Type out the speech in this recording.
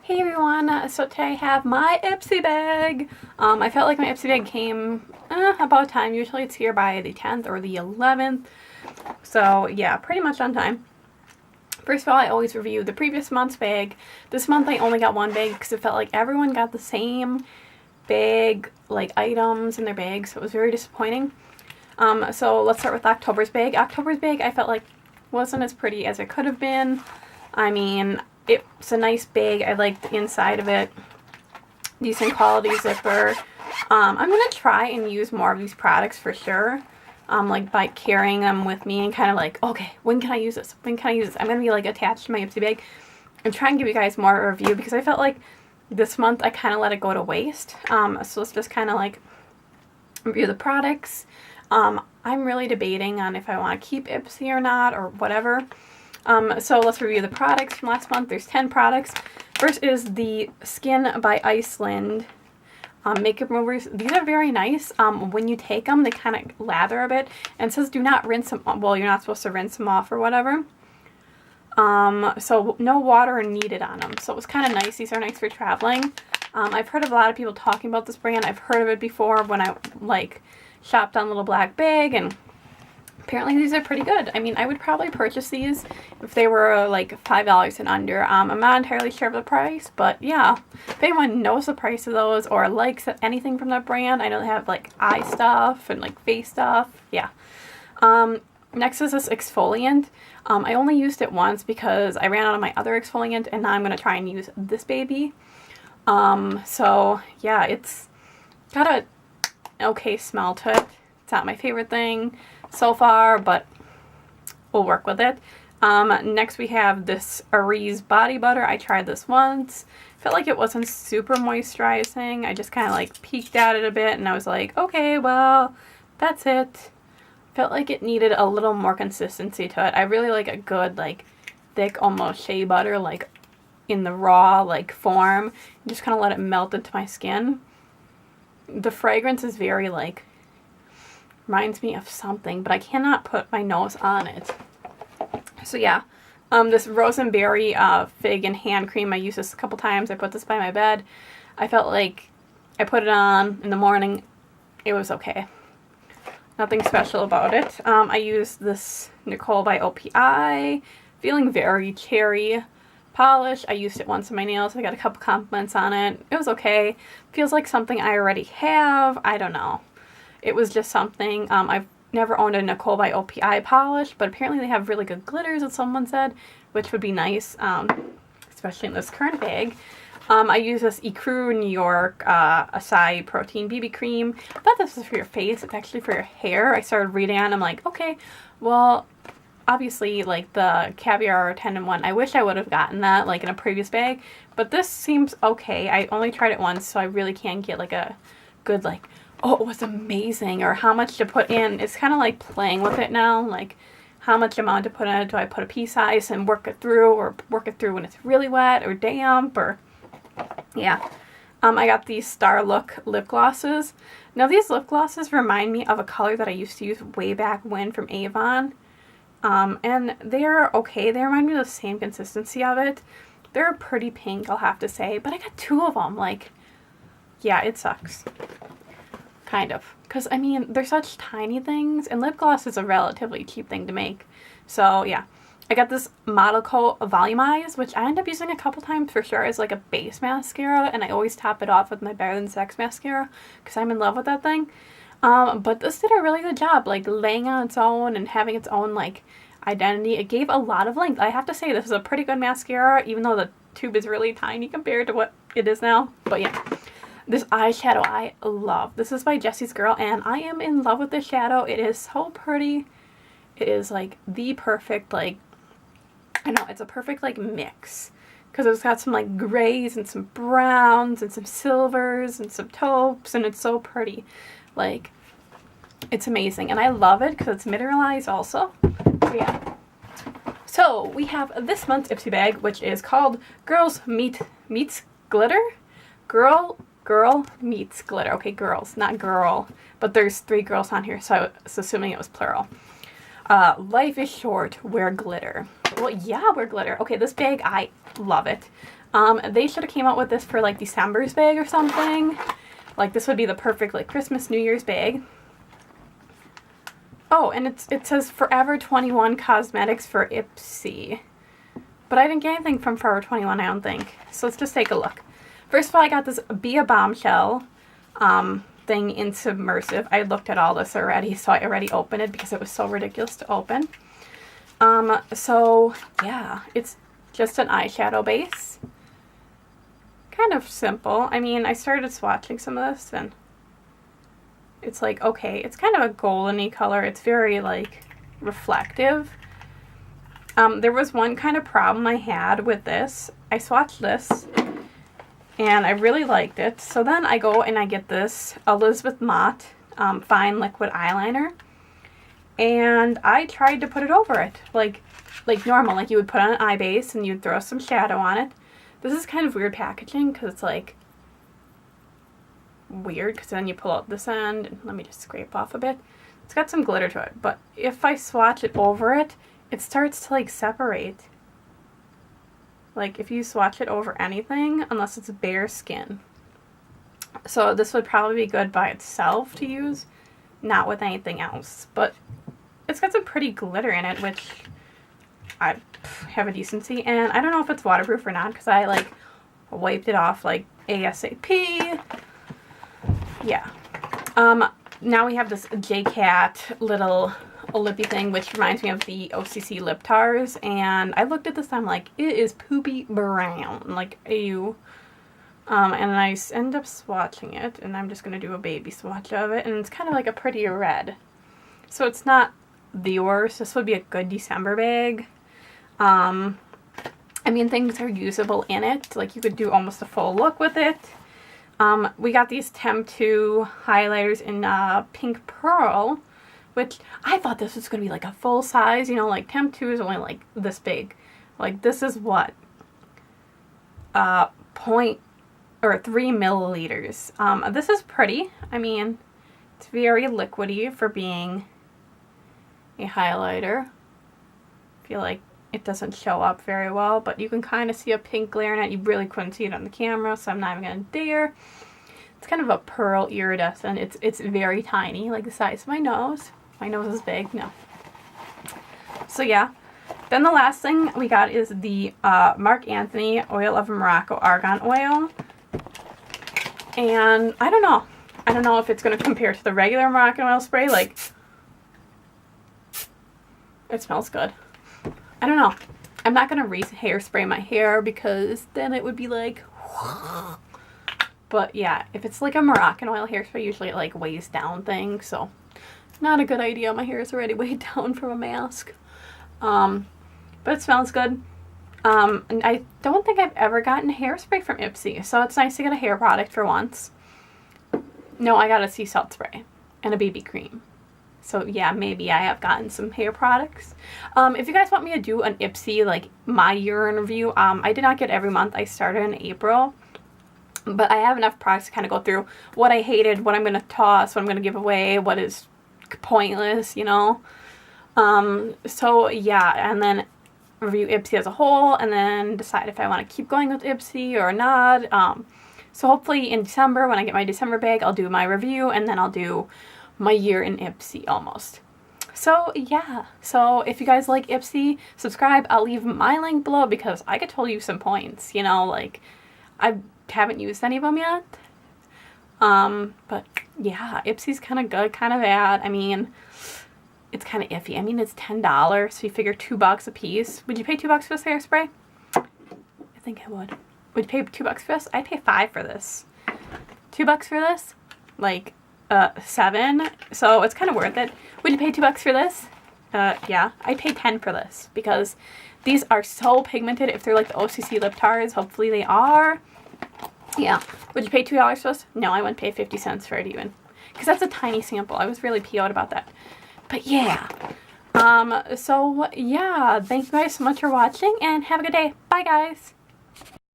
Hey everyone, so today I have my ipsy bag. I felt like my ipsy bag came about time. Usually it's here by the 10th or the 11th. So yeah, pretty much on time. First of all, I always review the previous month's bag. This month I only got one bag because it felt like everyone got the same bag, like items in their bags, so it was very disappointing. So let's start with October's bag. October's bag I felt like wasn't as pretty as it could have been. I mean, it's a nice bag. I like the inside of it. Decent quality zipper. I'm going to try and use more of these products for sure. Like by carrying them with me and kind of like, okay, when can I use this? When can I use this? I'm going to be like attached to my ipsy bag and try and give you guys more of a review because I felt like this month I kind of let it go to waste. So let's just kind of like review the products. I'm really debating on if I want to keep ipsy or not or whatever. So let's review the products from last month. There's 10 products. First is the Skin by Iceland makeup removers. These are very nice. When you take them, they kind of lather a bit. And it says do not rinse them. Well, you're not supposed to rinse them off or whatever. So no water needed on them. So it was kind of nice. These are nice for traveling. I've heard of a lot of people talking about this brand. I've heard of it before when I like shopped on Little Black Bag, and apparently these are pretty good. I mean, I would probably purchase these if they were like $5 and under. I'm not entirely sure of the price, but yeah. If anyone knows the price of those or likes anything from that brand, I know they have like eye stuff and like face stuff. Yeah. Next is this exfoliant. I only used it once because I ran out of my other exfoliant, and now I'm going to try and use this baby. So yeah, it's got a okay smell to it. It's not my favorite thing so far, but we'll work with it. Next we have this Aries body butter. I tried this once. Felt like it wasn't super moisturizing. I just kind of like peeked at it a bit and I was like, okay, well, that's it. Felt like it needed a little more consistency to it. I really like a good, like, thick, almost shea butter, like, in the raw, like, form. And just kind of let it melt into my skin. The fragrance is very, like, reminds me of something, but I cannot put my nose on it. So yeah, this Rose and Berry fig and hand cream, I used this a couple times. I put this by my bed. I felt like I put it on in the morning. It was okay. Nothing special about it. I used this Nicole by OPI, feeling very cherry polish. I used it once on my nails. I got a couple compliments on it. It was okay. Feels like something I already have. I don't know. It was just something. I've never owned a Nicole by OPI polish, but apparently they have really good glitters, as someone said, which would be nice, especially in this current bag. I use this Ecru New York Acai Protein BB Cream. I thought this was for your face. It's actually for your hair. I started reading on it. I'm like, okay, well, obviously, like the Caviar 10-in-1, I wish I would have gotten that, like, in a previous bag, but this seems okay. I only tried it once, so I really can't get, like, a good, like, oh, it was amazing, or how much to put in. It's kind of like playing with it now, like how much amount to put in it. Do I put a pea size and work it through, or work it through when it's really wet or damp, or yeah. I got these Star Look lip glosses. Now these lip glosses remind me of a color that I used to use way back when from Avon, and they're okay. They remind me of the same consistency of it. They're pretty pink, I'll have to say, but I got two of them. Like, yeah, it sucks. Kind of. Because, I mean, they're such tiny things, and lip gloss is a relatively cheap thing to make. So, yeah. I got this Model Coat Volumize, which I end up using a couple times for sure as, like, a base mascara, and I always top it off with my Better Than Sex mascara, because I'm in love with that thing. But this did a really good job, like, laying on its own and having its own, like, identity. It gave a lot of length. I have to say, this is a pretty good mascara, even though the tube is really tiny compared to what it is now. But, yeah. This eyeshadow I love. This is by Jessie's Girl, and I am in love with this shadow. It is so pretty. It is, like, the perfect, like, I know, it's a perfect, like, mix. Because it's got some, like, grays and some browns and some silvers and some taupes, and it's so pretty. Like, it's amazing. And I love it because it's mineralized also. So, yeah. So, we have this month's ipsy bag, which is called Girls Meets Glitter. Girl meets glitter. Okay, girls, not girl. But there's 3 girls on here, so I was assuming it was plural. Life is short, wear glitter. Well, yeah, wear glitter. Okay, this bag, I love it. They should have came out with this for like December's bag or something. Like this would be the perfect like Christmas, New Year's bag. Oh, and it says Forever 21 Cosmetics for Ipsy. But I didn't get anything from Forever 21, I don't think. So let's just take a look. First of all, I got this Be a Bombshell thing in Submersive. I looked at all this already, so I already opened it because it was so ridiculous to open. So yeah, it's just an eyeshadow base. Kind of simple. I mean, I started swatching some of this and it's like, okay, it's kind of a golden-y color. It's very like reflective. There was one kind of problem I had with this. I swatched this and I really liked it. So then I go and I get this Elizabeth Mott Fine Liquid Eyeliner. And I tried to put it over it, like normal, like you would put on an eye base and you'd throw some shadow on it. This is kind of weird packaging because it's like weird because then you pull out this end and let me just scrape off a bit. It's got some glitter to it, but if I swatch it over it, it starts to like separate. Like if you swatch it over anything, unless it's bare skin. So this would probably be good by itself to use, not with anything else. But it's got some pretty glitter in it, which I have a decency. And I don't know if it's waterproof or not because I like wiped it off like ASAP. Yeah. Now we have this JCat little lippy thing, which reminds me of the OCC lip tars. And I looked at this, I'm like, it is poopy brown. Like, ew. And I end up swatching it, and I'm just going to do a baby swatch of it. And it's kind of like a pretty red. So it's not the worst. This would be a good December bag. I mean, things are usable in it. Like, you could do almost a full look with it. We got these Temp 2 highlighters in Pink Pearl, which I thought this was going to be like a full size. You know, like Temp 2 is only like this big. Like, this is what? 3 milliliters. This is pretty. I mean, it's very liquidy for being a highlighter. I feel like it doesn't show up very well, but you can kind of see a pink glare in it. You really couldn't see it on the camera, so I'm not even going to dare. It's kind of a pearl iridescent. It's very tiny, like the size of my nose. My nose is big. No. So yeah. Then the last thing we got is the Marc Anthony Oil of Morocco Argan Oil. And I don't know. I don't know if it's going to compare to the regular Moroccan oil spray. Like, it smells good. I don't know. I'm not going to hairspray my hair because then it would be like... But yeah, if it's like a Moroccan oil hairspray, usually it like weighs down things. So, not a good idea. My hair is already weighed down from a mask. But it smells good. And I don't think I've ever gotten hairspray from Ipsy, so it's nice to get a hair product for once. No, I got a sea salt spray and a BB cream. So yeah, maybe I have gotten some hair products. If you guys want me to do an Ipsy, like my year in review, I did not get every month. I started in April. But I have enough products to kind of go through what I hated, what I'm going to toss, what I'm going to give away, what is pointless, you know. So yeah, and then review Ipsy as a whole, and then decide if I want to keep going with Ipsy or not. So hopefully in December, when I get my December bag, I'll do my review, and then I'll do my year in Ipsy almost. So yeah, so if you guys like Ipsy, subscribe. I'll leave my link below because I could tell you some points, you know, like I haven't used any of them yet. But yeah, Ipsy's kind of good, kind of bad. I mean, it's kind of iffy. I mean, it's $10, so you figure $2 a piece. Would you pay $2 for this hairspray? I think I would. Would you pay $2 for this? I'd pay $5 for this. $2 for this? Like, $7. So it's kind of worth it. Would you pay $2 for this? Yeah. I'd pay $10 for this because these are so pigmented. If they're like the OCC lip tars, hopefully they are. Yeah. Would you pay $2 for this? No, I wouldn't pay 50 cents for it even. Because that's a tiny sample. I was really PO'd about that. But yeah. So yeah, thank you guys so much for watching and have a good day. Bye guys.